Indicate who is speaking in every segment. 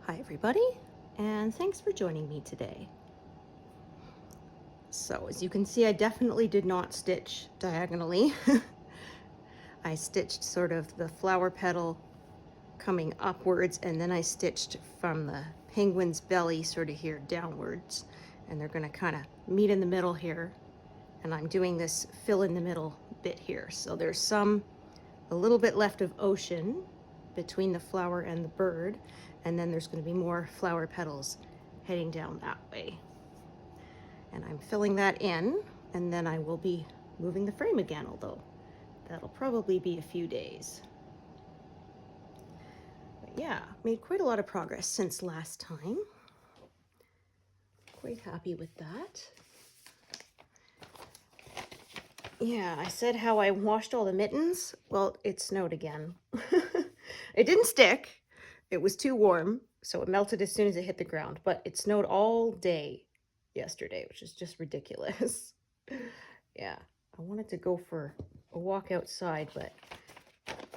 Speaker 1: Hi everybody, and thanks for joining me today. So as you can see, I definitely did not stitch diagonally. I stitched sort of the flower petal coming upwards, and then I stitched from the penguin's belly sort of here downwards, and they're going to kind of meet in the middle here. And I'm doing this fill in the middle bit here. So there's a little bit left of ocean between the flower and the bird, and then there's going to be more flower petals heading down that way. And I'm filling that in, and then I will be moving the frame again, although that'll probably be a few days. But yeah, made quite a lot of progress since last time. Quite happy with that. Yeah, I said how I washed all the mittens. Well, it snowed again. It didn't stick. It was too warm, so it melted as soon as it hit the ground, but it snowed all day yesterday, which is just ridiculous. Yeah, I wanted to go for a walk outside, but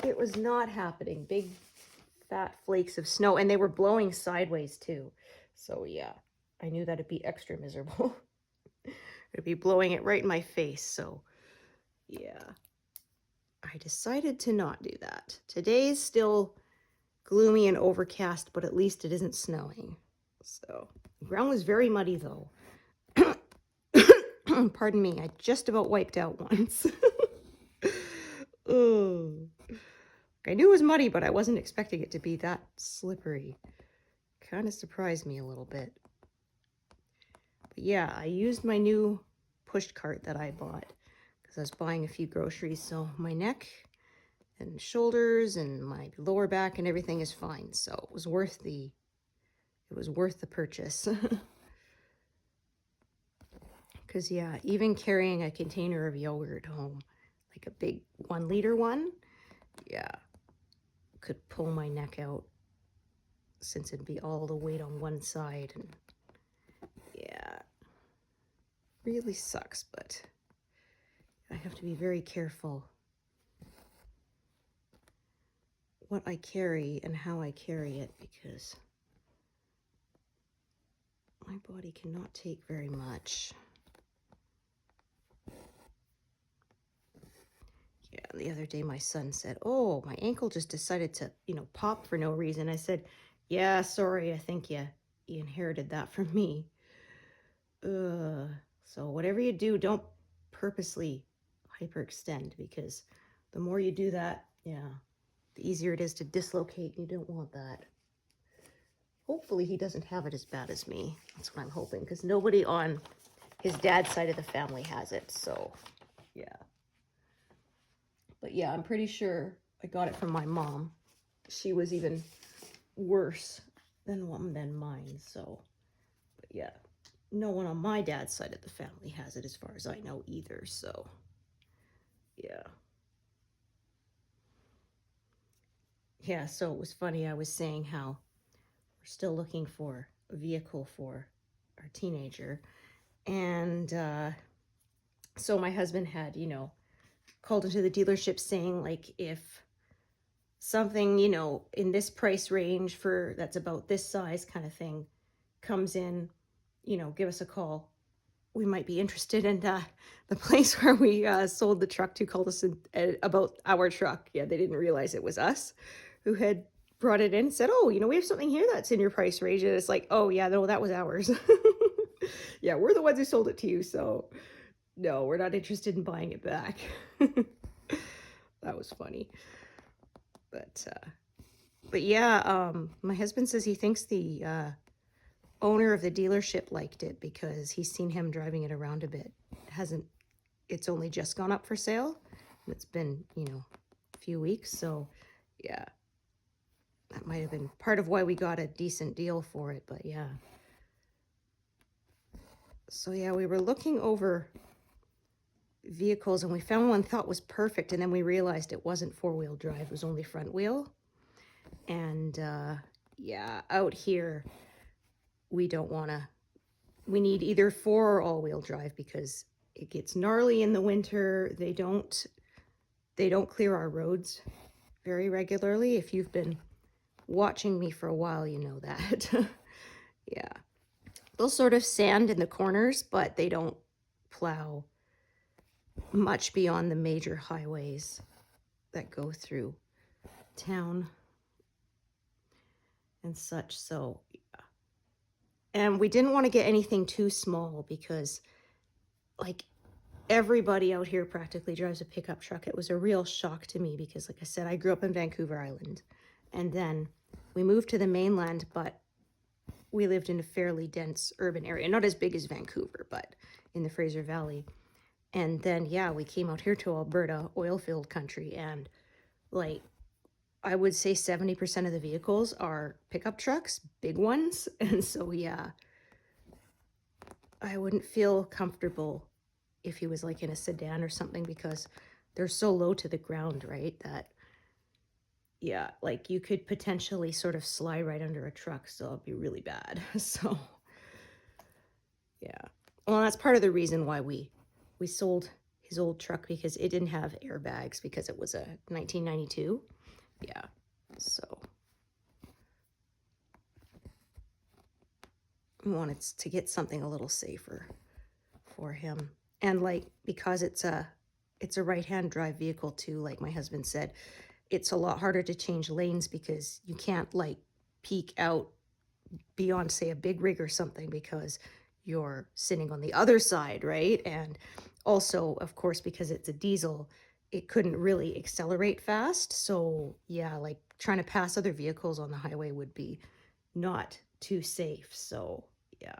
Speaker 1: it was not happening. Big fat flakes of snow, and they were blowing sideways too. So yeah, I knew that'd be extra miserable. It'd be blowing it right in my face, so yeah. I decided to not do that. Today's still gloomy and overcast, but at least it isn't snowing. So the ground was very muddy though. Pardon me, I just about wiped out once. Oh. I knew it was muddy, but I wasn't expecting it to be that slippery. Kind of surprised me a little bit. But yeah, I used my new push cart that I bought because I was buying a few groceries, so my neck and shoulders and my lower back and everything is fine. So it was worth the purchase. Because yeah, even carrying a container of yogurt home, like a big 1 liter one, yeah, could pull my neck out since it'd be all the weight on one side. And yeah, really sucks, but I have to be very careful what I carry and how I carry it, because my body cannot take very much. Yeah, the other day my son said, "Oh, my ankle just decided to, pop for no reason." I said, "Yeah, sorry, I think you inherited that from me." So whatever you do, don't purposely hyperextend, because the more you do that, yeah, the easier it is to dislocate. You don't want that. Hopefully he doesn't have it as bad as me. That's what I'm hoping, because nobody on his dad's side of the family has it. So yeah. But yeah, I'm pretty sure I got it from my mom. She was even worse than mine. So, but yeah, no one on my dad's side of the family has it as far as I know either. So yeah. Yeah, so it was funny. I was saying how we're still looking for a vehicle for our teenager. And so my husband had, called into the dealership saying, like, if something, in this price range for that's about this size kind of thing comes in, give us a call. We might be interested. And the place where we sold the truck to called us about our truck. Yeah, they didn't realize it was us who had brought it in and said, "Oh, we have something here that's in your price range." And it's like, "Oh yeah, no, that was ours." Yeah, we're the ones who sold it to you, so no, we're not interested in buying it back. That was funny. But yeah, my husband says he thinks the owner of the dealership liked it because he's seen him driving it around a bit. It's only just gone up for sale. It's been, a few weeks. So yeah, that might have been part of why we got a decent deal for it. But yeah. So yeah, we were looking over vehicles and we found one thought was perfect. And then we realized it wasn't 4-wheel drive. It was only front wheel. And yeah, out here, we need either 4 or all-wheel drive because it gets gnarly in the winter. They don't clear our roads very regularly. If you've been watching me for a while, you know that. Yeah. They'll sort of sand in the corners, but they don't plow much beyond the major highways that go through town and such. So, yeah. And we didn't want to get anything too small because, like, everybody out here practically drives a pickup truck. It was a real shock to me because, like I said, I grew up in Vancouver Island, and then we moved to the mainland, but we lived in a fairly dense urban area, not as big as Vancouver, but in the Fraser Valley. And then, yeah, we came out here to Alberta, oil field country, and like, I would say 70% of the vehicles are pickup trucks, big ones. And so, yeah, I wouldn't feel comfortable if he was like in a sedan or something because they're so low to the ground, right? That, yeah, like you could potentially sort of slide right under a truck, so it'd be really bad. So, yeah. Well, that's part of the reason why we sold his old truck, because it didn't have airbags because it was a 1992. Yeah, so we wanted to get something a little safer for him. And like, because it's a right-hand drive vehicle too, like my husband said, it's a lot harder to change lanes because you can't like peek out beyond, say, a big rig or something because you're sitting on the other side, right? And also, of course, because it's a diesel, it couldn't really accelerate fast. So yeah, like trying to pass other vehicles on the highway would be not too safe. So yeah,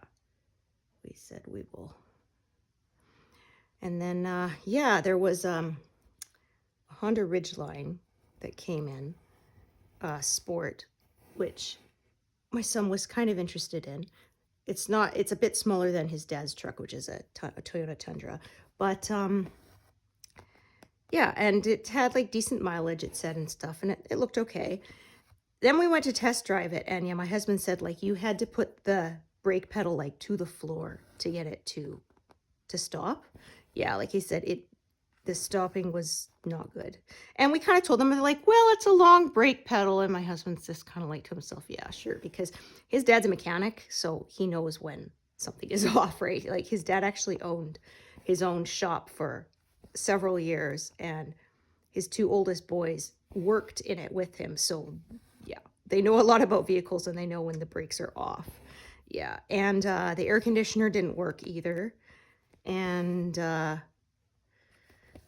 Speaker 1: we said we will. And then, yeah, there was a Honda Ridgeline that came in, Sport, which my son was kind of interested in. It's a bit smaller than his dad's truck, which is a Toyota Tundra. But, yeah, and it had like decent mileage, it said, and stuff, and it looked okay. Then we went to test drive it, and yeah, my husband said like you had to put the brake pedal like to the floor to get it to stop. Yeah, like he said, the stopping was not good. And we kind of told them, they're like, well, it's a long brake pedal. And my husband's just kind of like to himself, yeah, sure, because his dad's a mechanic, so he knows when something is off, right? Like his dad actually owned his own shop for several years, and his two oldest boys worked in it with him. So yeah, they know a lot about vehicles and they know when the brakes are off. Yeah, and the air conditioner didn't work either. And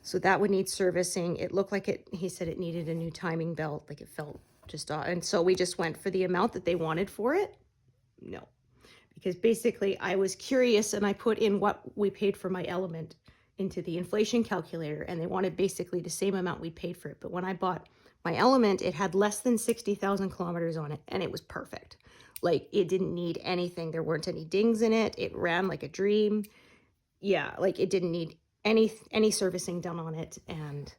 Speaker 1: so that would need servicing. It looked like he said it needed a new timing belt, like it felt just off. And so we just went for the amount that they wanted for it. No, because basically I was curious and I put in what we paid for my Element into the inflation calculator, and they wanted basically the same amount we paid for it. But when I bought my Element, it had less than 60,000 kilometers on it, and it was perfect. Like it didn't need anything. There weren't any dings in it. It ran like a dream. Yeah, like it didn't need any servicing done on it. And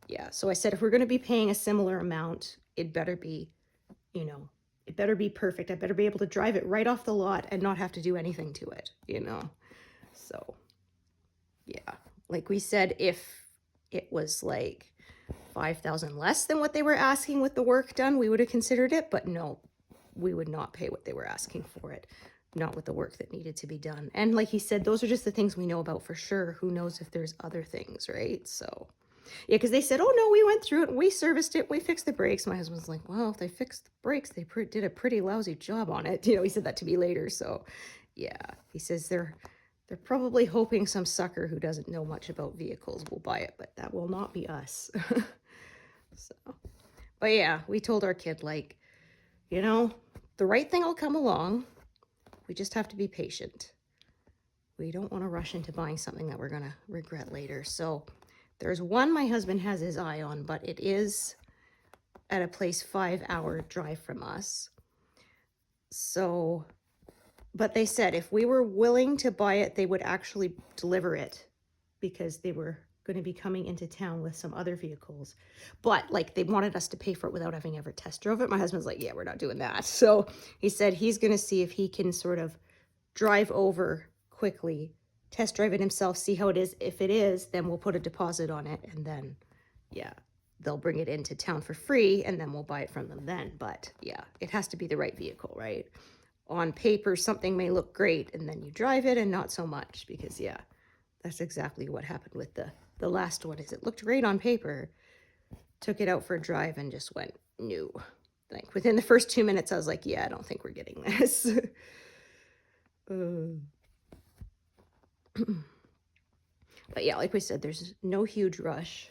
Speaker 1: yeah, so I said, if we're going to be paying a similar amount, it better be, it better be perfect. I better be able to drive it right off the lot and not have to do anything to it, So yeah, like we said, if it was like 5,000 less than what they were asking with the work done, we would have considered it, but no, we would not pay what they were asking for it. Not with the work that needed to be done. And like he said, those are just the things we know about for sure. Who knows if there's other things, right? So yeah, because they said, oh no, we went through it, we serviced it, we fixed the brakes. My husband's like, well, if they fixed the brakes, they did a pretty lousy job on it. He said that to me later. So yeah, he says they're probably hoping some sucker who doesn't know much about vehicles will buy it, but that will not be us. So, but yeah, we told our kid, like, the right thing will come along. We just have to be patient. We don't want to rush into buying something that we're going to regret later. So there's one my husband has his eye on, but it is at a place 5-hour drive from us. So, but they said if we were willing to buy it, they would actually deliver it because they were going to be coming into town with some other vehicles. But like they wanted us to pay for it without having ever test drove it. My husband's like, yeah, we're not doing that. So he said he's going to see if he can sort of drive over quickly, test drive it himself, see how it is. If it is, then we'll put a deposit on it. And then, yeah, they'll bring it into town for free and then we'll buy it from them then. But yeah, it has to be the right vehicle, right? On paper, something may look great and then you drive it and not so much, because yeah, that's exactly what happened with the last one. Is it looked great on paper, took it out for a drive and just went, no. Like within the first 2 minutes, I was like, yeah, I don't think we're getting this. But yeah, like we said, there's no huge rush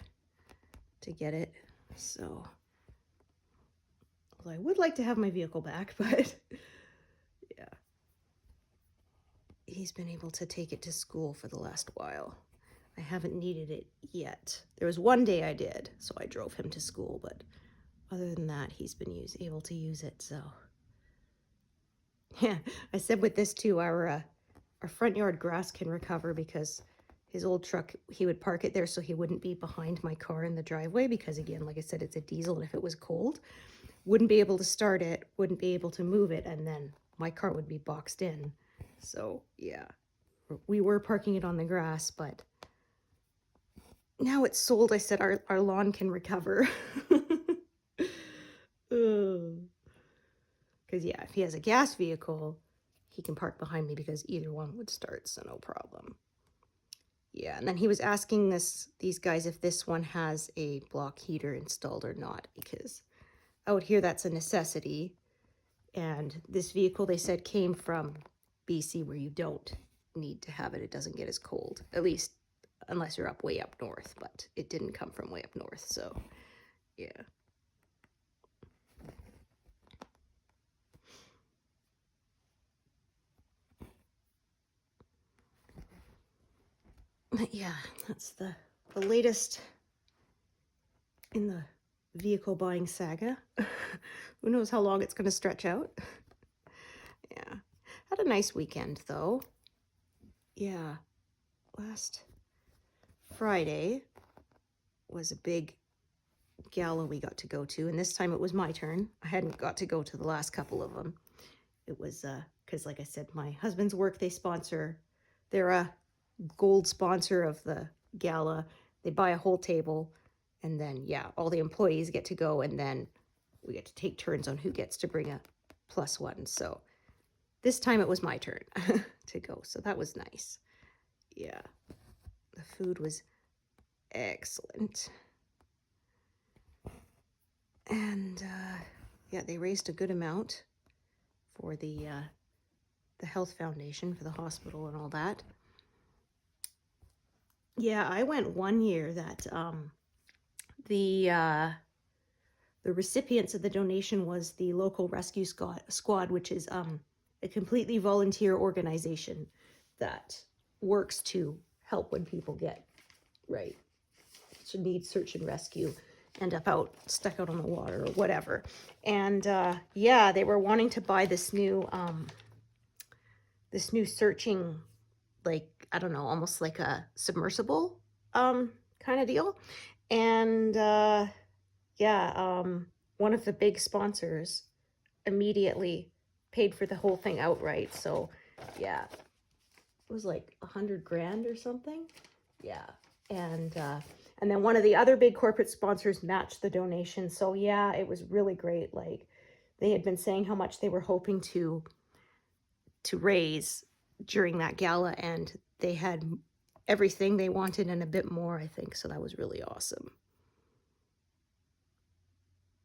Speaker 1: to get it. So I would like to have my vehicle back, but yeah, he's been able to take it to school for the last while. I haven't needed it yet. There was one day I did, so I drove him to school, but other than that, he's been able to use it. So yeah, I said with this too, our front yard grass can recover, because his old truck, he would park it there so he wouldn't be behind my car in the driveway, because again, like I said, it's a diesel, and if it was cold, wouldn't be able to start it, wouldn't be able to move it, and then my car would be boxed in. So yeah, we were parking it on the grass, but now it's sold. I said our lawn can recover. Because yeah, if he has a gas vehicle, he can park behind me, because either one would start, so no problem. Yeah, and then he was asking these guys if this one has a block heater installed or not, because out here that's a necessity. And this vehicle, they said, came from BC, where you don't need to have it. It doesn't get as cold, at least unless you're way up north, but it didn't come from way up north, so yeah. But yeah, that's the latest in the vehicle buying saga. Who knows how long it's going to stretch out. Yeah, had a nice weekend though. Yeah, last Friday was a big gala we got to go to, and this time it was my turn. I hadn't got to go to the last couple of them. It was because like I said, my husband's work, they're a gold sponsor of the gala. They buy a whole table, and then yeah, all the employees get to go, and then we get to take turns on who gets to bring a +1. So this time it was my turn to go, so that was nice. Yeah, the food was excellent, and yeah, they raised a good amount for the health foundation for the hospital and all that. Yeah, I went one year that the recipients of the donation was the local rescue squad, which is a completely volunteer organization that works to help when people need search and rescue, end up stuck out on the water or whatever. And yeah, they were wanting to buy this new searching, like, I don't know, almost like a submersible kind of deal. And yeah, one of the big sponsors immediately paid for the whole thing outright. So yeah, it was like $100,000 or something. Yeah, and then one of the other big corporate sponsors matched the donation. So yeah, it was really great. Like, they had been saying how much they were hoping to raise during that gala, and they had everything they wanted and a bit more, I think. So that was really awesome.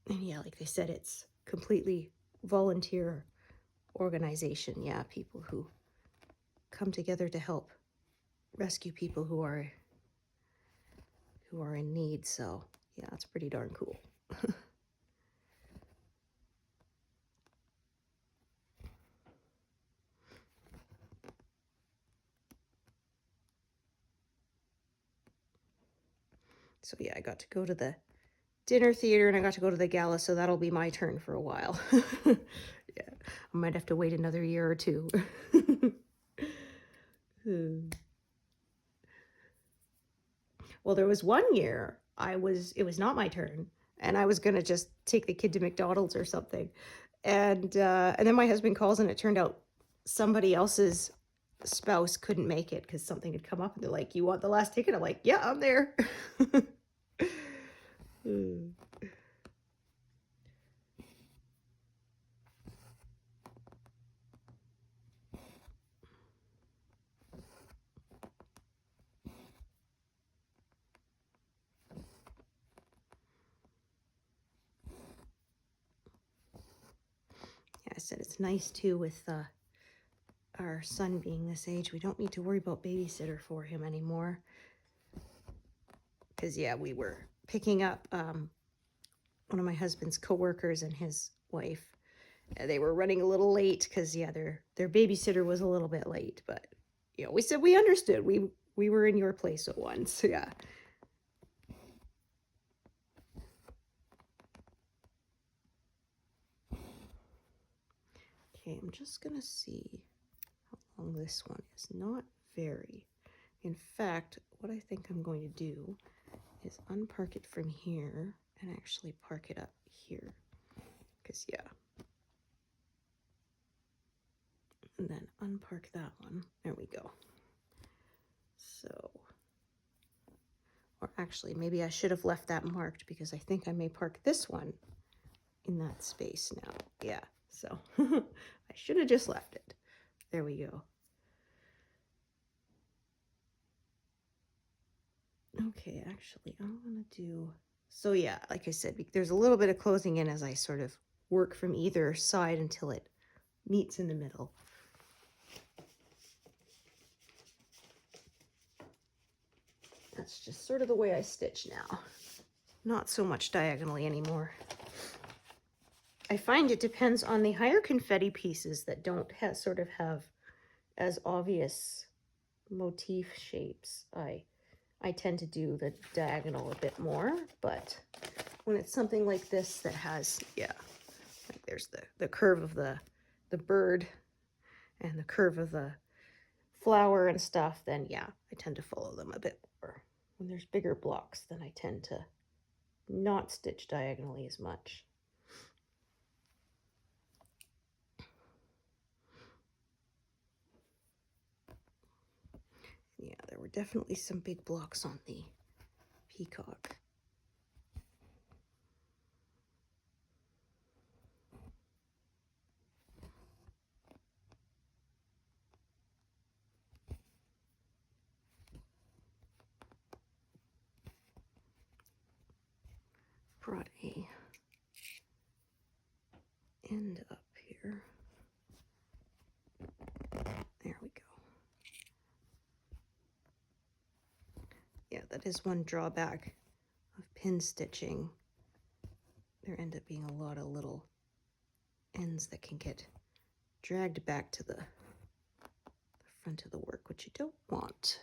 Speaker 1: And yeah, like they said, it's completely volunteer organization. Yeah, people who come together to help rescue people who are in need. So yeah, it's pretty darn cool. So yeah, I got to go to the dinner theater and I got to go to the gala, so that'll be my turn for a while. Yeah, I might have to wait another year or two. Well, there was one year it was not my turn, and I was gonna just take the kid to McDonald's or something, and then my husband calls, and it turned out somebody else's spouse couldn't make it because something had come up, and they're like, "You want the last ticket?" I'm like, "Yeah, I'm there." Mm. Yeah, I said it's nice too with our son being this age. We don't need to worry about babysitter for him anymore. Because, yeah, we were picking up one of my husband's coworkers and his wife. They were running a little late because, yeah, their babysitter was a little bit late. But, you know, we said we understood. We were in your place at once. So, yeah. Okay, I'm just going to see how long this one is. Not very. In fact, what I think I'm going to do is unpark it from here and actually park it up here. Because, yeah. And then unpark that one. There we go. So, or actually, maybe I should have left that marked because I think I may park this one in that space now. Yeah, so I should have just left it. There we go. Okay, actually, I'm going to do... So, yeah, like I said, there's a little bit of closing in as I sort of work from either side until it meets in the middle. That's just sort of the way I stitch now. Not so much diagonally anymore. I find it depends on the higher confetti pieces that don't sort of have as obvious motif shapes. I tend to do the diagonal a bit more, but when it's something like this that has, yeah, like there's the curve of the bird and the curve of the flower and stuff, then yeah, I tend to follow them a bit more. When there's bigger blocks, then I tend to not stitch diagonally as much. Yeah, there were definitely some big blocks on the peacock. Brought a end up here. There we go. Yeah, that is one drawback of pin stitching. There end up being a lot of little ends that can get dragged back to the front of the work, which you don't want.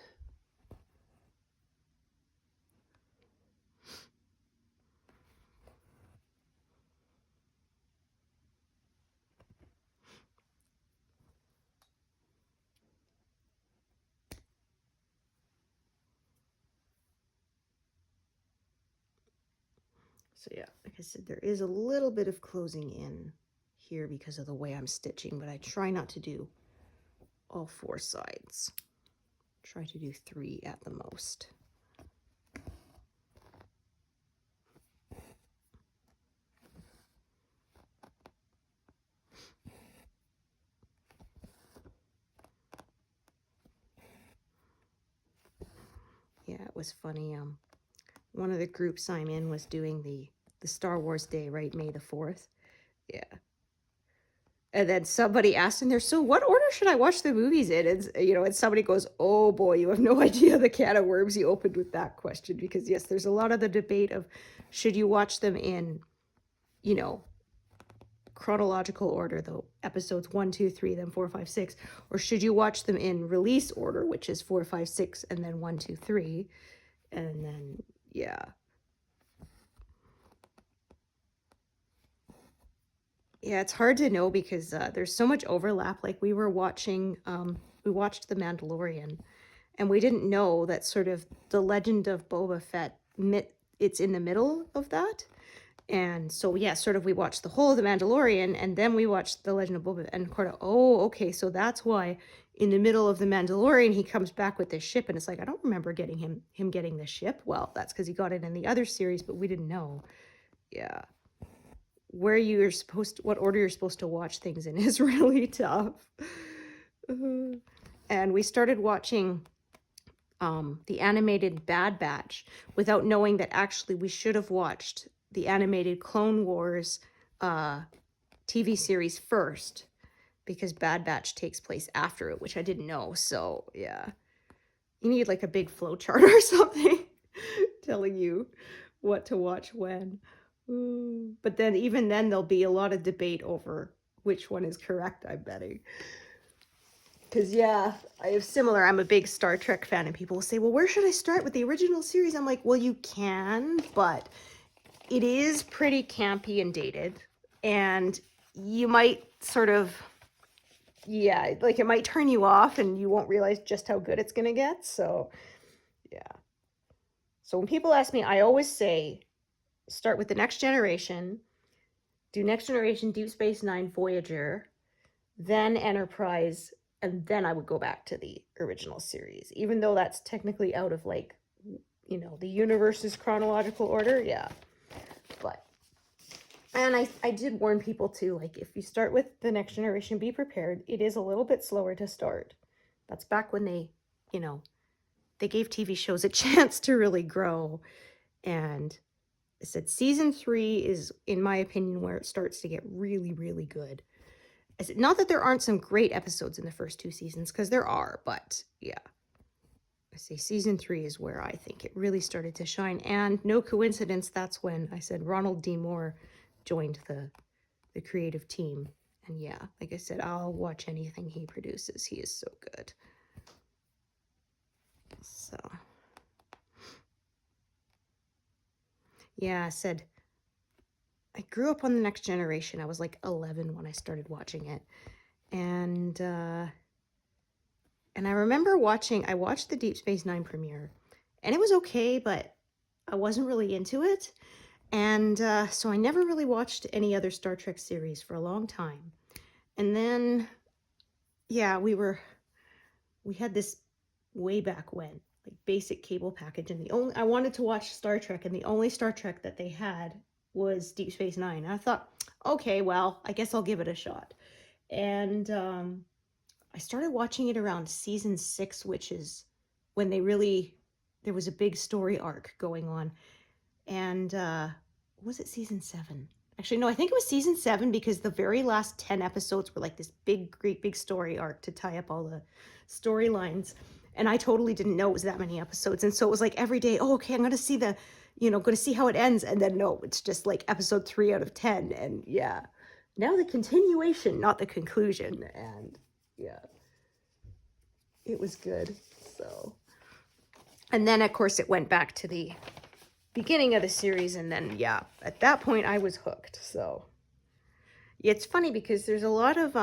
Speaker 1: So yeah, like I said, there is a little bit of closing in here because of the way I'm stitching, but I try not to do all 4 sides. Try to do 3 at the most. Yeah, it was funny. One of the groups I'm in was doing the Star Wars Day, right? May the 4th. Yeah. And then somebody asked in there, so what order should I watch the movies in? And, you know, and somebody goes, oh boy, you have no idea the can of worms you opened with that question. Because yes, there's a lot of the debate of should you watch them in, you know, chronological order, though, episodes 1, 2, 3, then 4, 5, 6, or should you watch them in release order, which is 4, 5, 6, and then 1, 2, 3, and then, yeah. Yeah, it's hard to know because there's so much overlap. Like we watched The Mandalorian, and we didn't know that sort of the Legend of Boba Fett, it's in the middle of that. And so, yeah, sort of we watched the whole of The Mandalorian, and then we watched The Legend of Boba Fett, and Corda, oh, okay, so that's why in the middle of The Mandalorian, he comes back with this ship, and it's like, I don't remember getting him getting this ship. Well, that's because he got it in the other series, but we didn't know. Yeah. Where you're supposed to, what order you're supposed to watch things in is really tough. And we started watching the animated Bad Batch without knowing that actually we should have watched the animated Clone Wars TV series first, because Bad Batch takes place after it, which I didn't know. So yeah, you need like a big flow chart or something telling you what to watch when. But then even then there'll be a lot of debate over which one is correct, I'm betting. Because, yeah, I have similar. I'm a big Star Trek fan, and people will say, well, where should I start with the original series? I'm like, well, you can, but it is pretty campy and dated. And you might sort of, yeah, like it might turn you off and you won't realize just how good it's going to get. So, yeah. So when people ask me, I always say, start with The Next Generation, do Next Generation, Deep Space Nine, Voyager, then Enterprise, and then I would go back to the original series, even though that's technically out of, like, you know, the universe's chronological order. Yeah. But, and I did warn people too, like, if you start with The Next Generation, be prepared. It is a little bit slower to start. That's back when they, you know, they gave TV shows a chance to really grow. And I said season 3 is, in my opinion, where it starts to get really, really good. Not that there aren't some great episodes in the first 2 seasons, because there are, but yeah. I say season 3 is where I think it really started to shine. And no coincidence, that's when I said Ronald D. Moore joined the creative team. And yeah, like I said, I'll watch anything he produces. He is so good. So, yeah, I said, I grew up on The Next Generation. I was like 11 when I started watching it. And I remember I watched the Deep Space Nine premiere, and it was okay, but I wasn't really into it. And so I never really watched any other Star Trek series for a long time. And then, yeah, we had this way back when, like, basic cable package, and I wanted to watch Star Trek, and the only Star Trek that they had was Deep Space Nine. And I thought, okay, well, I guess I'll give it a shot. And I started watching it around season 6, which is when there was a big story arc going on. And was it season 7? Actually, no, I think it was season 7, because the very last 10 episodes were like this great big story arc to tie up all the storylines. And I totally didn't know it was that many episodes. And so it was like every day, oh, okay, I'm going to see going to see how it ends. And then no, it's just like episode 3 out of 10. And yeah, now the continuation, not the conclusion. And yeah, it was good. So, and then of course it went back to the beginning of the series, and then yeah, at that point I was hooked. So yeah, it's funny because there's a lot of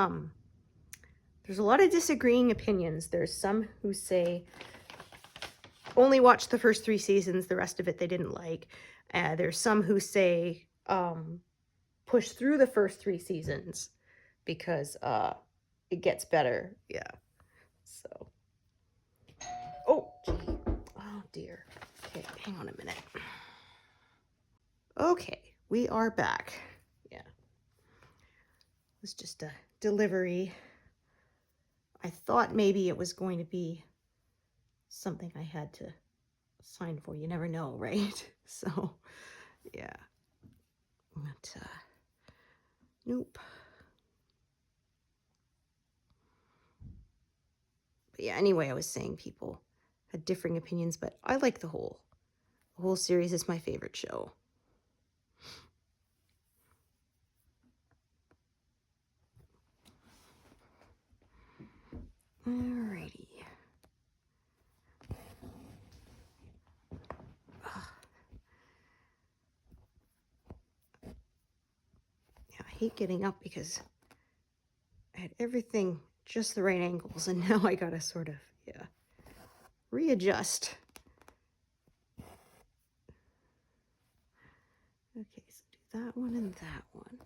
Speaker 1: disagreeing opinions. There's some who say only watch the first 3 seasons, the rest of it they didn't like. There's some who say push through the first 3 seasons because it gets better. Yeah. So, oh dear. Okay, hang on a minute. Okay, we are back. Yeah. It was just a delivery. I thought maybe it was going to be something I had to sign for. You never know, right? So, yeah. But, nope. But yeah, anyway, I was saying people had differing opinions, but I like the whole series is my favorite show. Alrighty. Yeah, I hate getting up because I had everything just the right angles, and now I gotta sort of, yeah, readjust. Okay, so do that one and that one.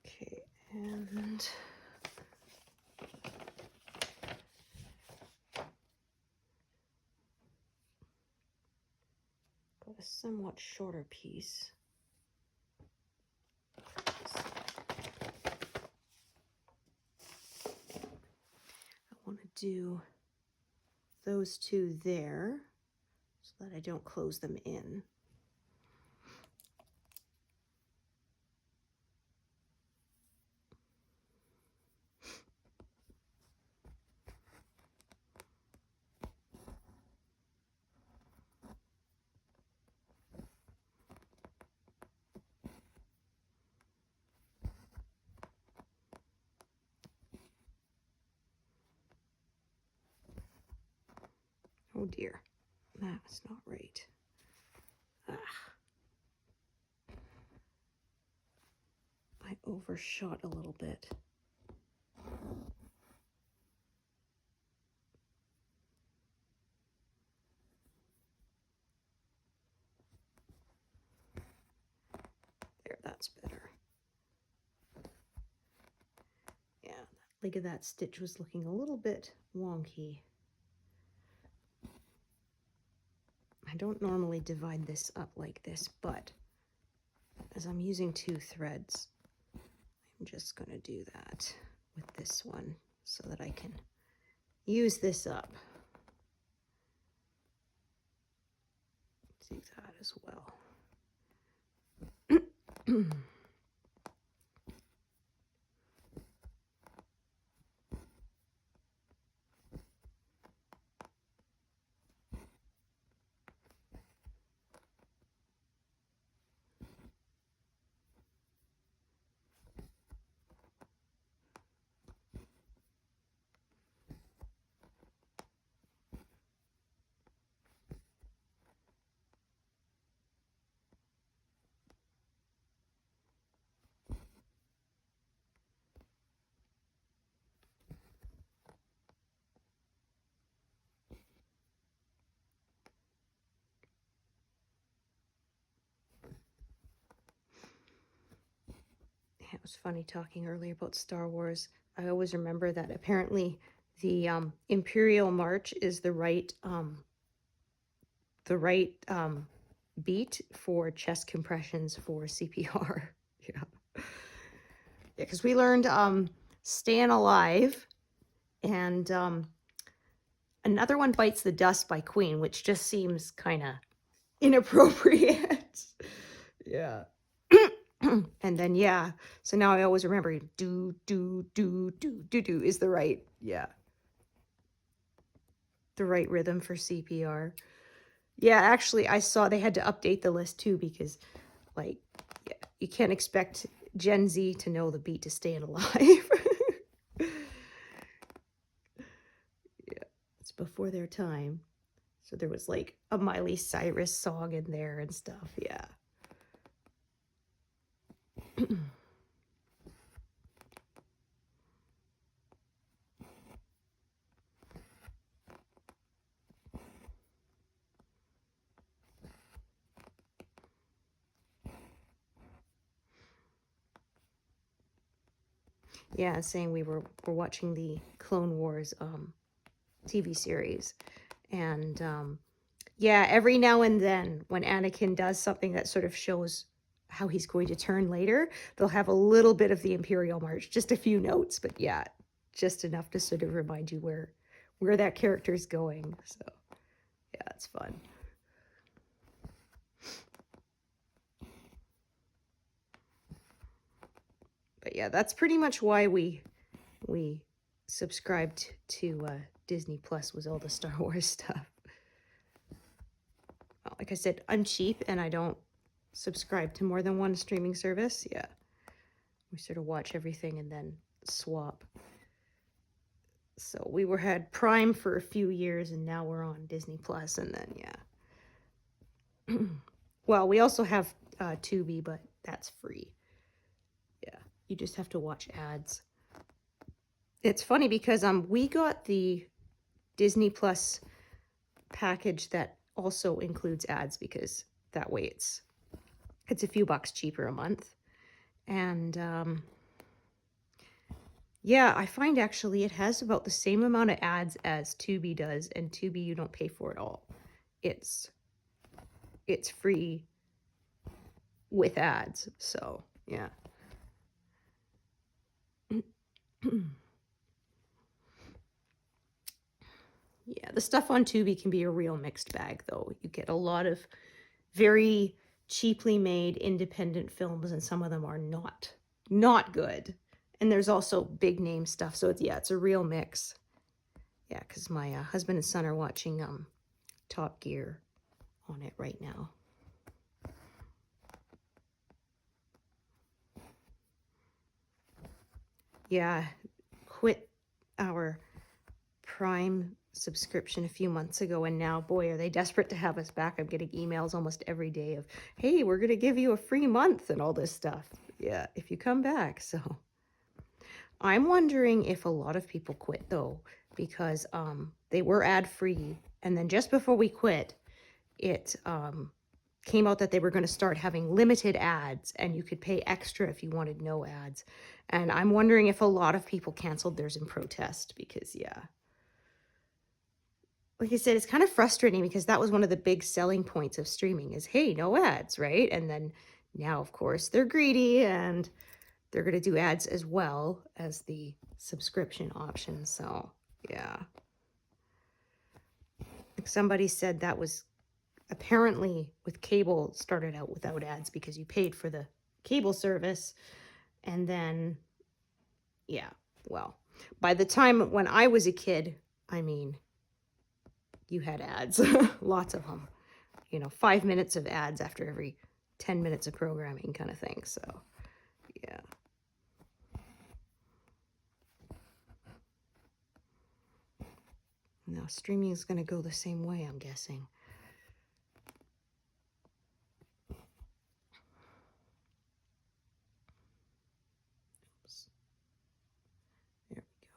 Speaker 1: Okay, and got a somewhat shorter piece. I want to do those two there so that I don't close them in. Oh dear, that's not right. I overshot a little bit. There, that's better. Yeah, the leg of that stitch was looking a little bit wonky. I don't normally divide this up like this, but as I'm using 2 threads, I'm just going to do that with this one so that I can use this up. Do that as well. It was funny talking earlier about Star Wars. I always remember that apparently the Imperial March is the right beat for chest compressions for CPR. Yeah, because we learned Staying Alive, and another one, Bites the Dust by Queen, which just seems kind of inappropriate. Yeah. And then, yeah, so now I always remember do is the right, yeah, the right rhythm for CPR. Yeah, actually, I saw they had to update the list too, because like, yeah, you can't expect Gen Z to know the beat to Staying Alive. Yeah, it's before their time. So there was like a Miley Cyrus song in there and stuff, yeah. Yeah, saying we're watching the Clone Wars TV series, and yeah, every now and then when Anakin does something that sort of shows how he's going to turn later, they'll have a little bit of the Imperial March, just a few notes, but yeah, just enough to sort of remind you where that character's going. So yeah, it's fun. But yeah, that's pretty much why we subscribed to Disney Plus, was all the Star Wars stuff. Well, like I said, I'm cheap and I don't subscribe to more than one streaming service. Yeah, we sort of watch everything and then swap. So we had Prime for a few years, and now we're on Disney Plus, and then yeah. Well, we also have Tubi, but that's free. Yeah, you just have to watch ads. It's funny because we got the Disney Plus package that also includes ads, because that way it's a few bucks cheaper a month. And yeah, I find actually it has about the same amount of ads as Tubi does, and Tubi you don't pay for it all. It's free with ads. So yeah. Yeah, the stuff on Tubi can be a real mixed bag, though. You get a lot of very cheaply made independent films, and some of them are not good. And there's also big name stuff, so it's a real mix. Yeah, because my husband and son are watching Top Gear on it right now. Yeah, quit our Prime subscription a few months ago, and now, boy, are they desperate to have us back. I'm getting emails almost every day of, hey, we're going to give you a free month and all this stuff. Yeah, if you come back. So I'm wondering if a lot of people quit, though, because they were ad free, and then just before we quit, it came out that they were going to start having limited ads, and you could pay extra if you wanted no ads. And I'm wondering if a lot of people canceled theirs in protest, because yeah, like I said, it's kind of frustrating, because that was one of the big selling points of streaming is, hey, no ads, right? And then now, of course, they're greedy, and they're going to do ads as well as the subscription option. So yeah, like somebody said that was apparently with cable started out without ads because you paid for the cable service. And then, yeah, well, by the time when I was a kid, I mean, you had ads, lots of them, 5 minutes of ads after every 10 minutes of programming kind of thing. So, yeah. Now, streaming is going to go the same way, I'm guessing. Oops. There we go.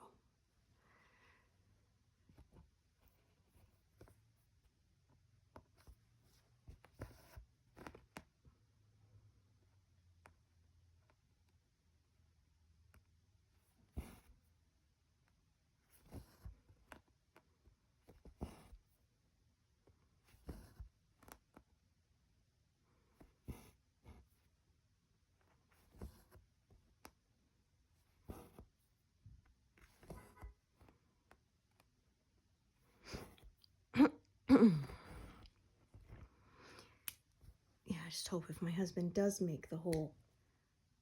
Speaker 1: Yeah, I just hope if my husband does make the whole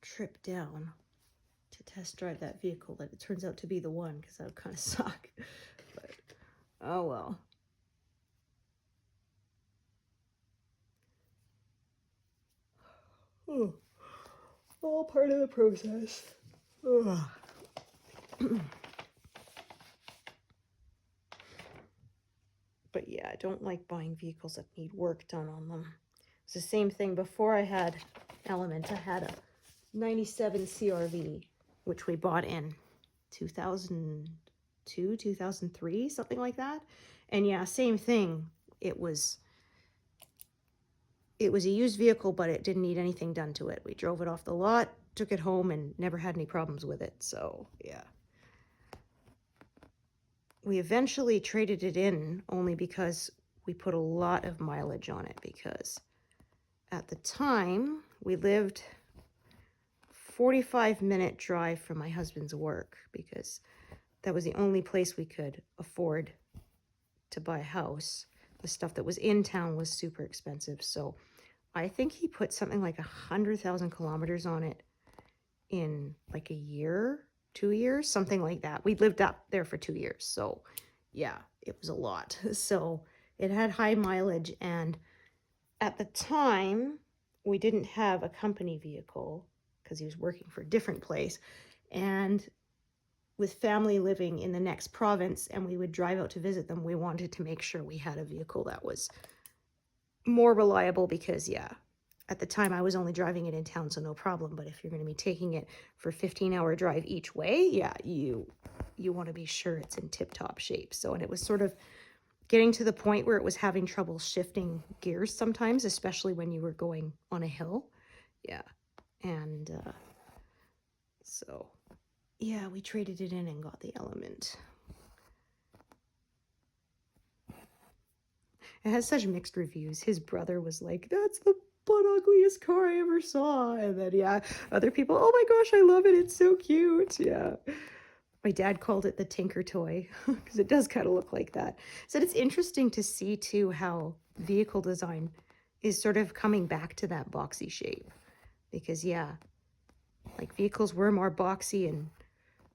Speaker 1: trip down to test drive that vehicle that it turns out to be the one, because that would kind of suck. But oh well. Oh, all part of the process. But yeah, I don't like buying vehicles that need work done on them. It's the same thing before I had Element. I had a 97 CRV, which we bought in 2002, 2003, something like that. And yeah, same thing. It was a used vehicle, but it didn't need anything done to it. We drove it off the lot, took it home, and never had any problems with it. So yeah. We eventually traded it in only because we put a lot of mileage on it, because at the time we lived 45-minute drive from my husband's work, because that was the only place we could afford to buy a house. The stuff that was in town was super expensive. So I think he put something like 100,000 kilometers on it in like a year, 2 years, something like that. We lived up there for 2 years. So yeah, it was a lot. So it had high mileage. And at the time, we didn't have a company vehicle because he was working for a different place. And with family living in the next province, and we would drive out to visit them, we wanted to make sure we had a vehicle that was more reliable, because yeah, at the time I was only driving it in town, so no problem. But if you're going to be taking it for a 15-hour drive each way, yeah, you you want to be sure it's in tip-top shape. So, and it was sort of getting to the point where it was having trouble shifting gears sometimes, especially when you were going on a hill. Yeah. And so, yeah, we traded it in and got the Element. It has such mixed reviews. His brother was like, that's the butt ugliest car I ever saw. And then, yeah, other people, oh my gosh, I love it. It's so cute. Yeah. My dad called it the Tinker Toy because it does kind of look like that. So it's interesting to see, too, how vehicle design is sort of coming back to that boxy shape. Because, yeah, like vehicles were more boxy and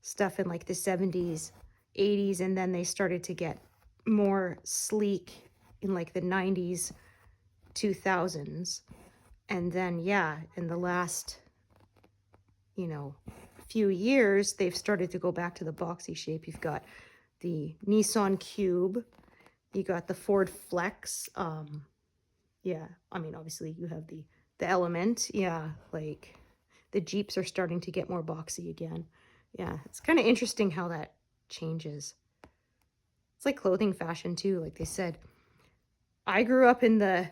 Speaker 1: stuff in like the 70s, 80s, and then they started to get more sleek in like the 90s, 2000s. And then, yeah, in the last, you know, few years, they've started to go back to the boxy shape. You've got the Nissan Cube, you got the Ford Flex. Yeah, I mean, obviously you have the Element. Yeah, like the Jeeps are starting to get more boxy again. Yeah, it's kind of interesting how that changes. It's like clothing fashion too. Like they said, I grew up in the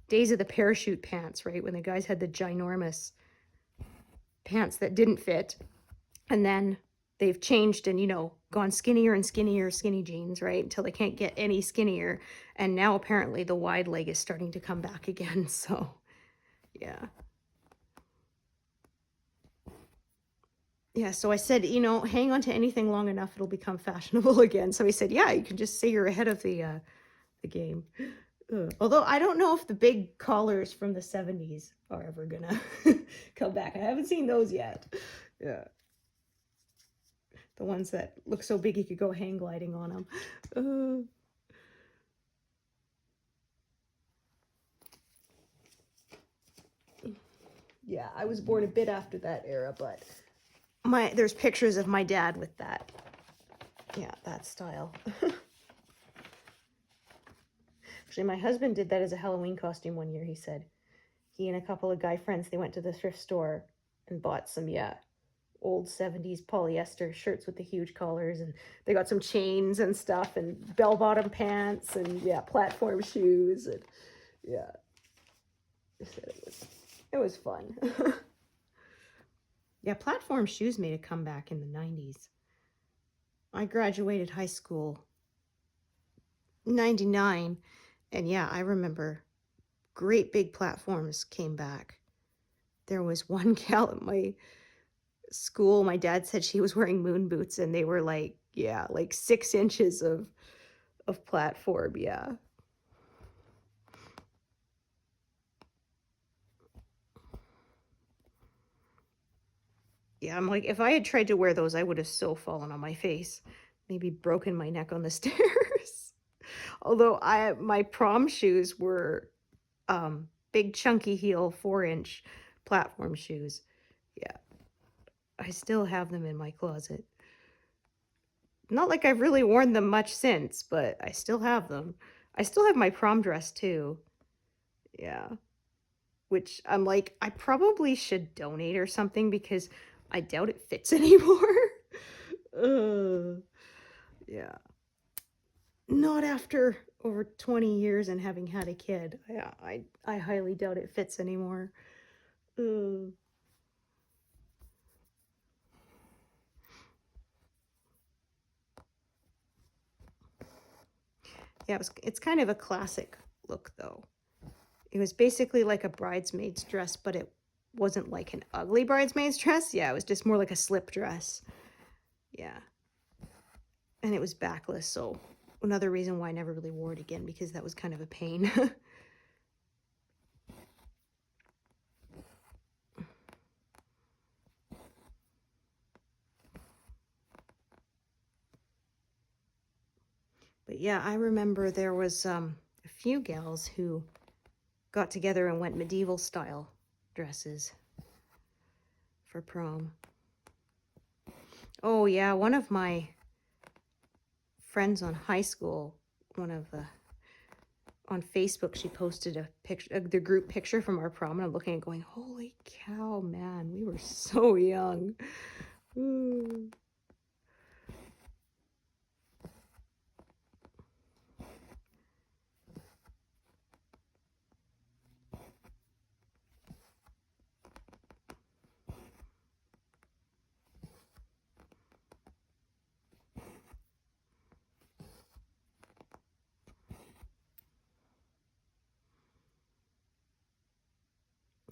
Speaker 1: days of the parachute pants, right? When the guys had the ginormous pants that didn't fit. And then they've changed and, you know, gone skinnier and skinnier, skinny jeans, right? Until they can't get any skinnier. And now apparently the wide leg is starting to come back again. So, yeah. Yeah, so I said, you know, hang on to anything long enough, it'll become fashionable again. So he said, yeah, you can just say you're ahead of the game. Although I don't know if the big collars from the 70s are ever gonna come back. I haven't seen those yet. Yeah. The ones that look so big you could go hang gliding on them. Yeah, I was born a bit after that era, but there's pictures of my dad with that. Yeah, that style. Actually, my husband did that as a Halloween costume one year, he said. He and a couple of guy friends, they went to the thrift store and bought some, yeah, old 70s polyester shirts with the huge collars, and they got some chains and stuff, and bell-bottom pants, and, yeah, platform shoes, and, yeah. It was fun. Yeah, platform shoes made a comeback in the 90s. I graduated high school 99, and yeah, I remember great big platforms came back. There was one gal at my school, my dad said she was wearing moon boots, and they were like, yeah, like 6 inches of platform, yeah. Yeah, I'm like, if I had tried to wear those, I would have so fallen on my face. Maybe broken my neck on the stairs. Although my prom shoes were big chunky heel 4-inch platform shoes. Yeah. I still have them in my closet. Not like I've really worn them much since, but I still have them. I still have my prom dress too. Yeah. Which I'm like, I probably should donate or something because I doubt it fits anymore. Yeah. Not after over 20 years and having had a kid. I highly doubt it fits anymore. Yeah, it's kind of a classic look, though. It was basically like a bridesmaid's dress, but it wasn't like an ugly bridesmaid's dress. Yeah, it was just more like a slip dress. Yeah. And it was backless, so another reason why I never really wore it again, because that was kind of a pain. But yeah, I remember there was a few gals who got together and went medieval style dresses for prom. Oh yeah, one of my friends on high school, on Facebook, she posted a picture, the group picture from our prom, and I'm looking and going, holy cow, man, we were so young. Ooh.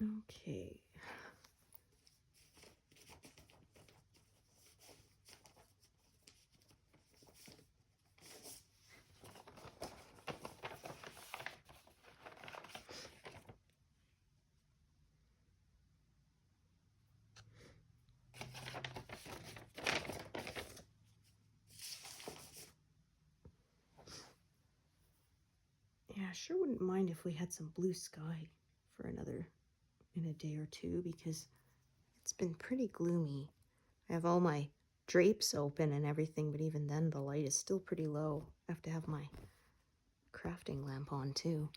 Speaker 1: Okay. Yeah, I sure wouldn't mind if we had some blue sky for in a day or two, because it's been pretty gloomy. I have all my drapes open and everything, but even then the light is still pretty low. I have to have my crafting lamp on too.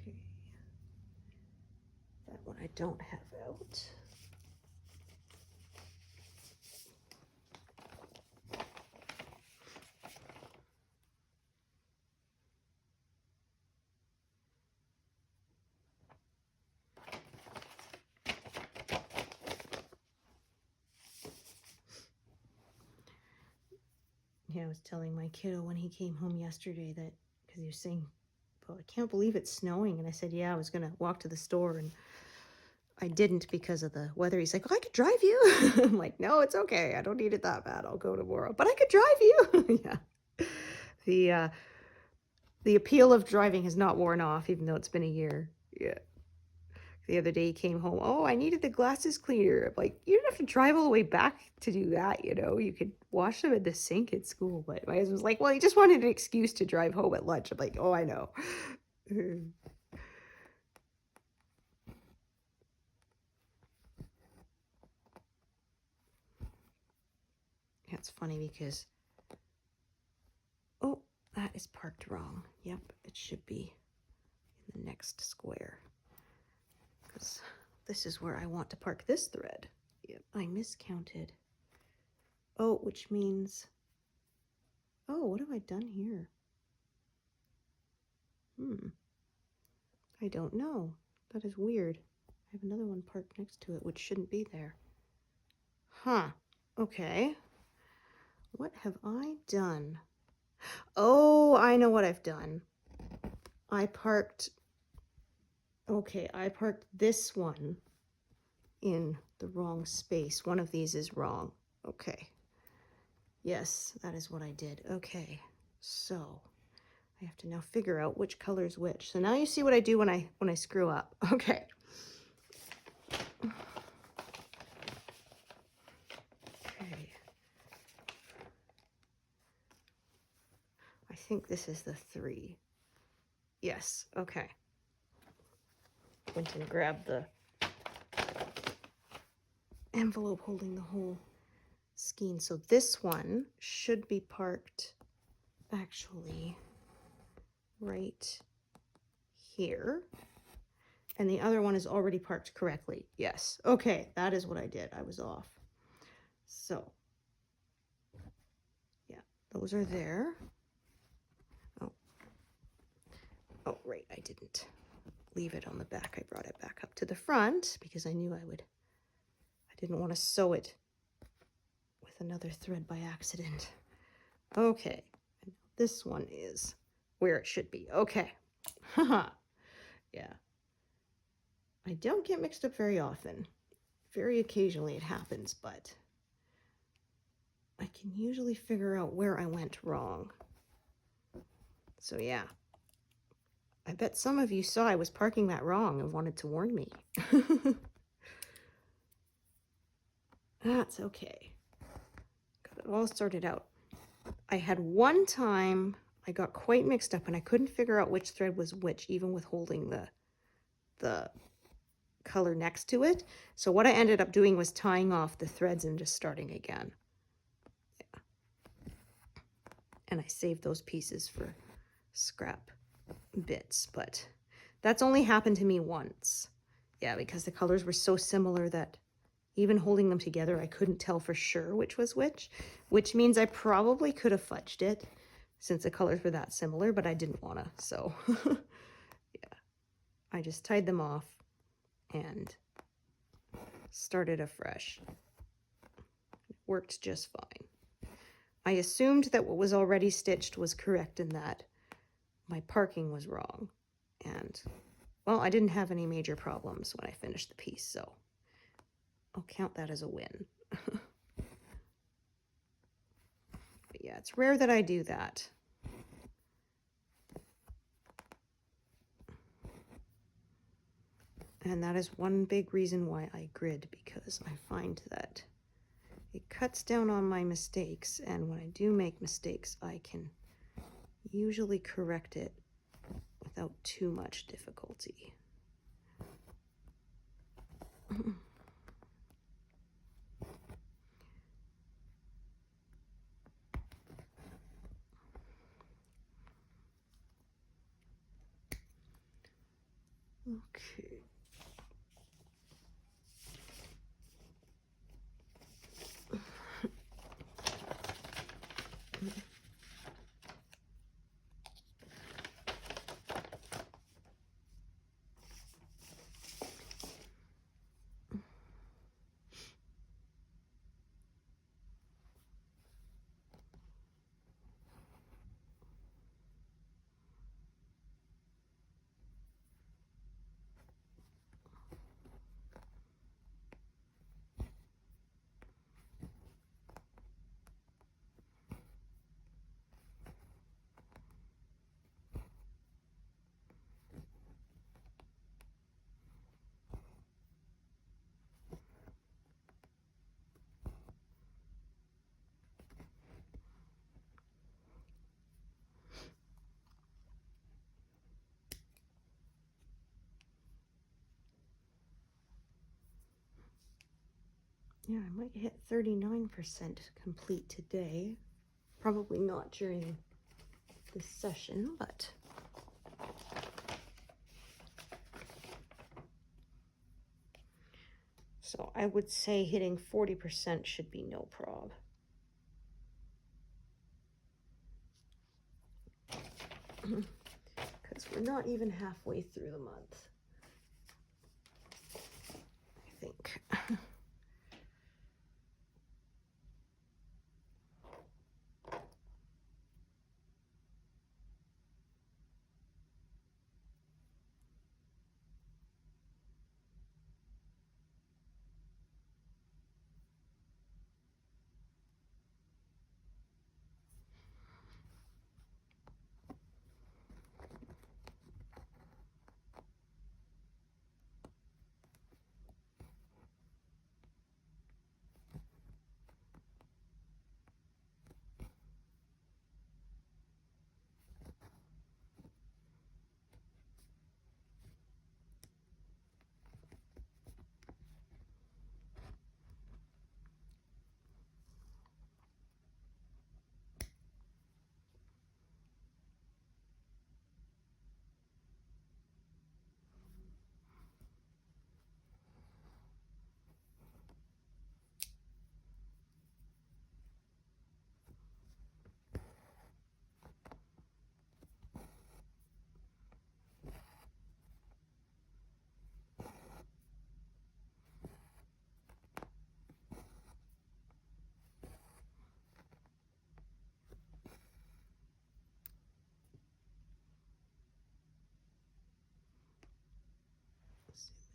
Speaker 1: Okay. That one I don't have out. Yeah, I was telling my kiddo when he came home yesterday that, because he was saying, well, I can't believe it's snowing. And I said, yeah, I was going to walk to the store, and I didn't because of the weather. He's like, oh, I could drive you. I'm like, no, it's okay. I don't need it that bad. I'll go tomorrow. But I could drive you. Yeah. The appeal of driving has not worn off, even though it's been a year. Yeah. The other day he came home, oh, I needed the glasses cleaner. I'm like, you don't have to drive all the way back to do that, you know? You could wash them at the sink at school. But my husband was like, well, he just wanted an excuse to drive home at lunch. I'm like, oh, I know. Yeah, it's funny because, oh, that is parked wrong. Yep, it should be in the next square, because this is where I want to park this thread. Yep, I miscounted. Oh, which means, oh, what have I done here? I don't know. That is weird. I have another one parked next to it, which shouldn't be there. Huh. Okay. What have I done? Oh, I know what I've done. I parked this one in the wrong space. One of these is wrong. Okay. Yes, that is what I did. Okay. So I have to now figure out which color is which. So now you see what I do when I screw up. Okay. Okay. I think this is the 3. Yes, okay. Went and grabbed the envelope holding the whole skein. So this one should be parked actually right here. And the other one is already parked correctly. Yes. Okay, that is what I did. I was off. So, yeah, those are there. Oh, right, I didn't leave it on the back. I brought it back up to the front because I knew I didn't want to sew it with another thread by accident. Okay, this one is where it should be. Okay. Haha. Yeah. I don't get mixed up very often. Very occasionally it happens, but I can usually figure out where I went wrong. So yeah. I bet some of you saw I was parking that wrong and wanted to warn me. That's okay. Got it all sorted out. I had one time I got quite mixed up and I couldn't figure out which thread was which, even with holding the color next to it. So what I ended up doing was tying off the threads and just starting again. Yeah. and I saved those pieces for scrap bits, but that's only happened to me once. Yeah, because the colors were so similar that even holding them together, I couldn't tell for sure which was which means I probably could have fudged it since the colors were that similar, but I didn't want to, so yeah. I just tied them off and started afresh. It worked just fine. I assumed that what was already stitched was correct and that my parking was wrong. And, well, I didn't have any major problems when I finished the piece, so I'll count that as a win. But yeah, it's rare that I do that. And that is one big reason why I grid, because I find that it cuts down on my mistakes, and when I do make mistakes, I can usually correct it without too much difficulty. Okay. Yeah, I might hit 39% complete today. Probably not during this session, but so I would say hitting 40% should be no prob. Because we're not even halfway through the month, I think.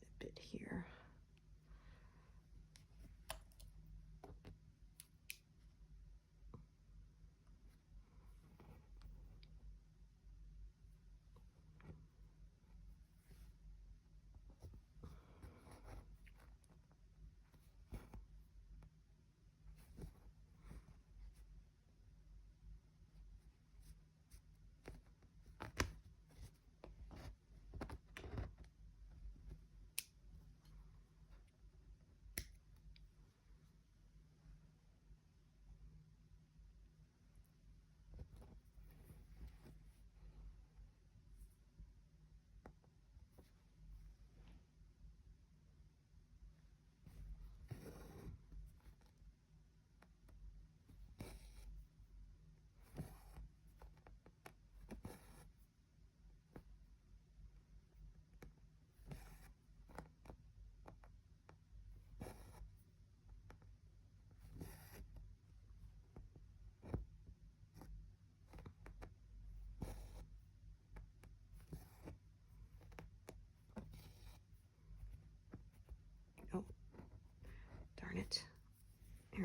Speaker 1: A bit here.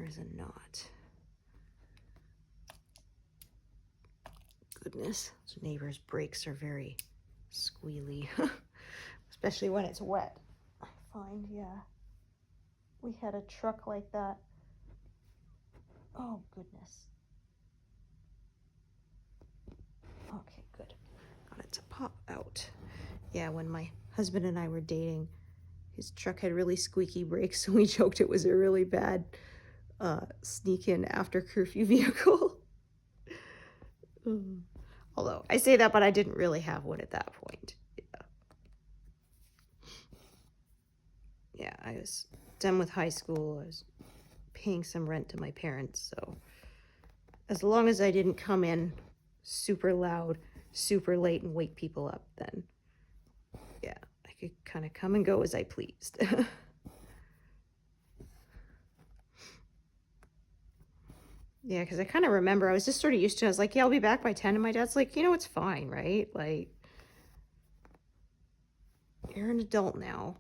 Speaker 1: There is a knot. Goodness, those neighbors' brakes are very squealy, especially when it's wet. I find, yeah. We had a truck like that. Oh, goodness. Okay, good. Got it to pop out. Yeah, when my husband and I were dating, his truck had really squeaky brakes, so we joked it was a really bad sneak-in after curfew vehicle. Although, I say that, but I didn't really have one at that point. Yeah, I was done with high school. I was paying some rent to my parents, so as long as I didn't come in super loud, super late, and wake people up, then yeah, I could kind of come and go as I pleased. Yeah, because I kind of remember I was just sort of used to it. I was like, yeah, I'll be back by 10, and my dad's like, you know, it's fine, right? Like, you're an adult now.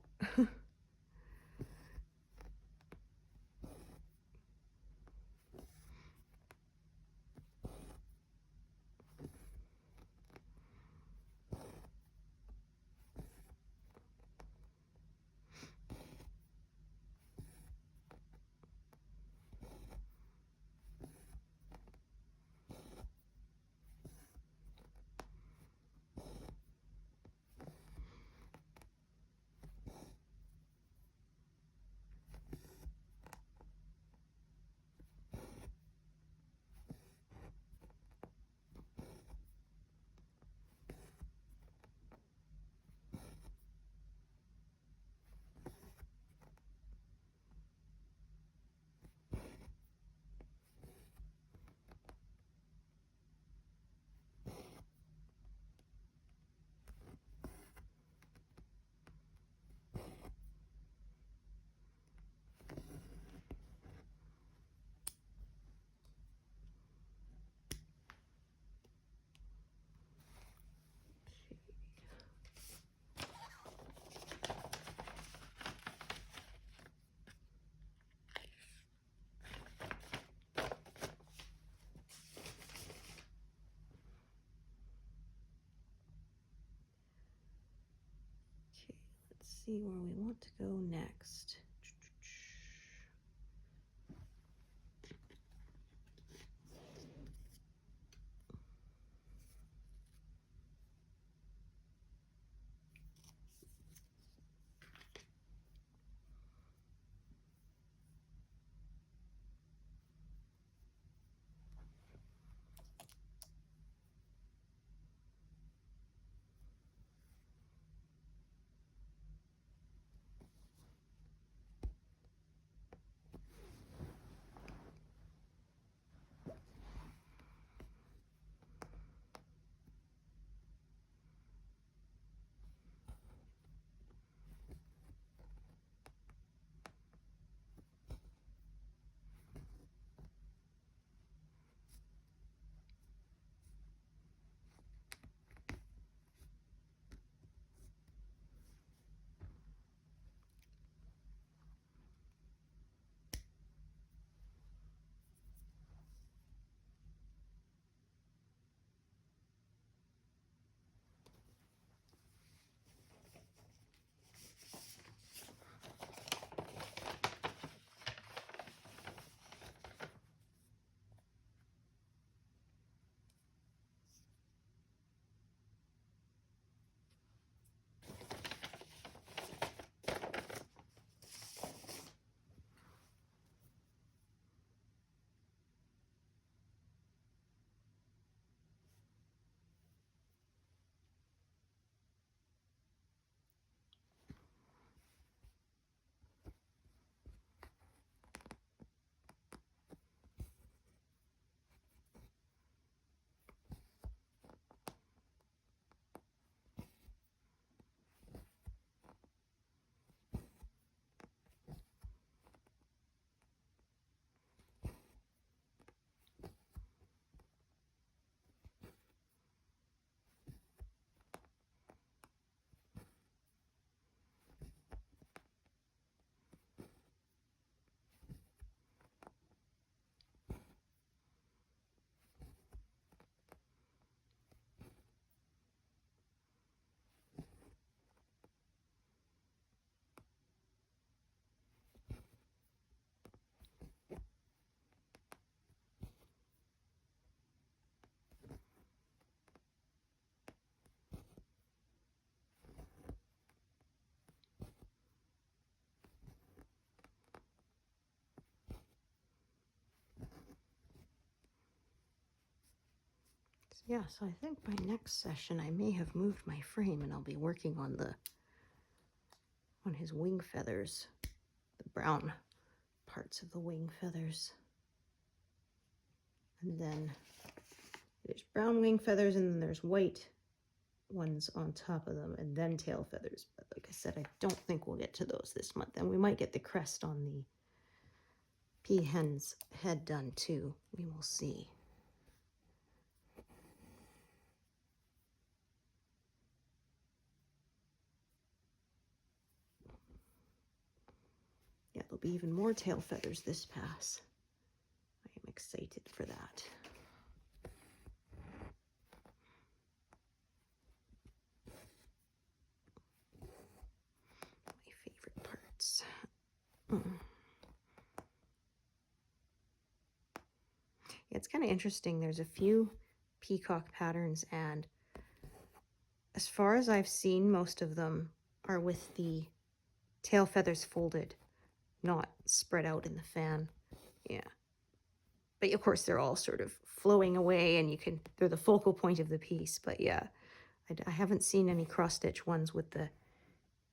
Speaker 1: See where we want to go next. Yeah, so I think by next session I may have moved my frame and I'll be working on his wing feathers, the brown parts of the wing feathers. And then there's brown wing feathers and then there's white ones on top of them and then tail feathers. But like I said, I don't think we'll get to those this month. And we might get the crest on the peahen's head done too. We will see. Yeah, there'll be even more tail feathers this pass. I am excited for that. My favorite parts. It's kind of interesting. There's a few peacock patterns, and as far as I've seen, most of them are with the tail feathers folded, not spread out in the fan. Yeah. But of course, they're all sort of flowing away, and they're the focal point of the piece. But yeah, I haven't seen any cross-stitch ones with the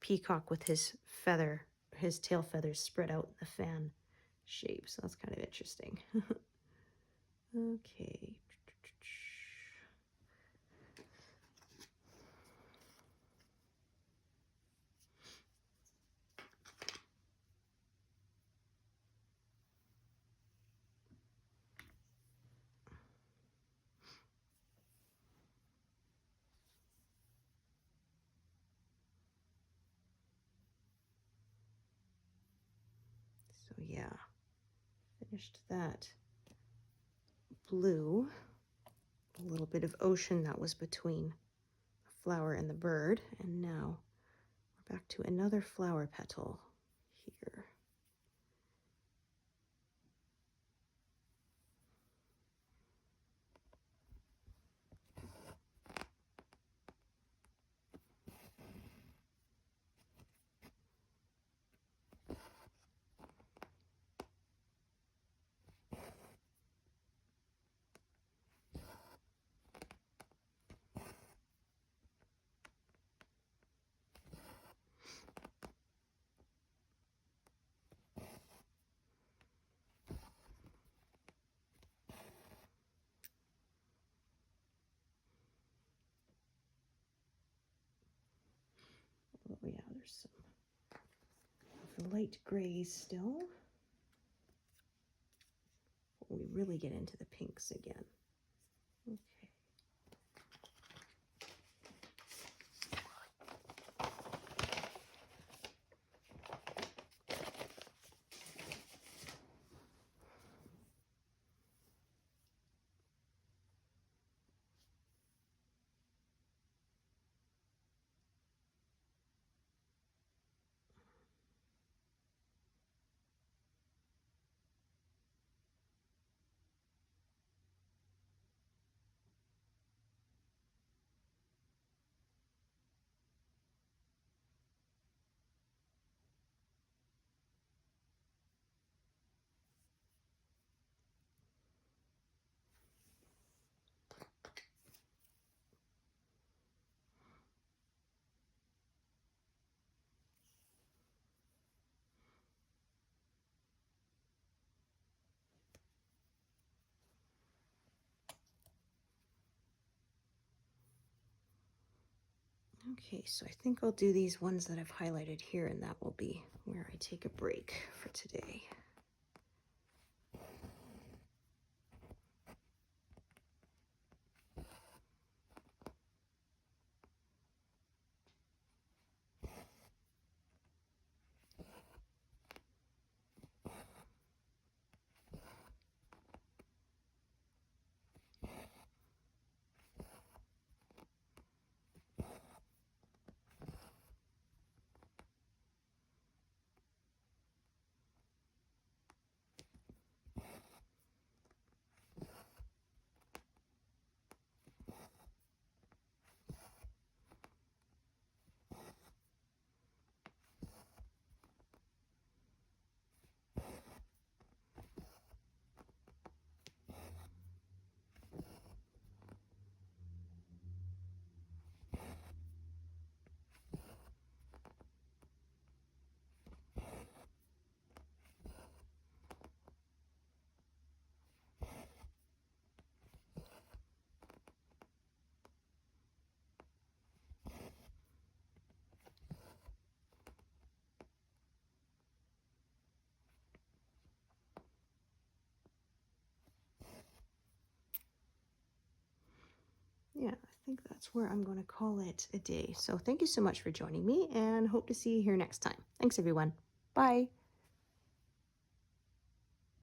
Speaker 1: peacock with his tail feathers spread out in the fan shape. So that's kind of interesting. Okay. So yeah, finished that blue. A little bit of ocean that was between the flower and the bird. And now we're back to another flower petal here. Oh yeah, there's some light grays still. We really get into the pinks again. Okay. Okay, so I think I'll do these ones that I've highlighted here, and that will be where I take a break for today. think that's where I'm going to call it a day. So thank you so much for joining me, and hope to see you here next time. Thanks, everyone. Bye.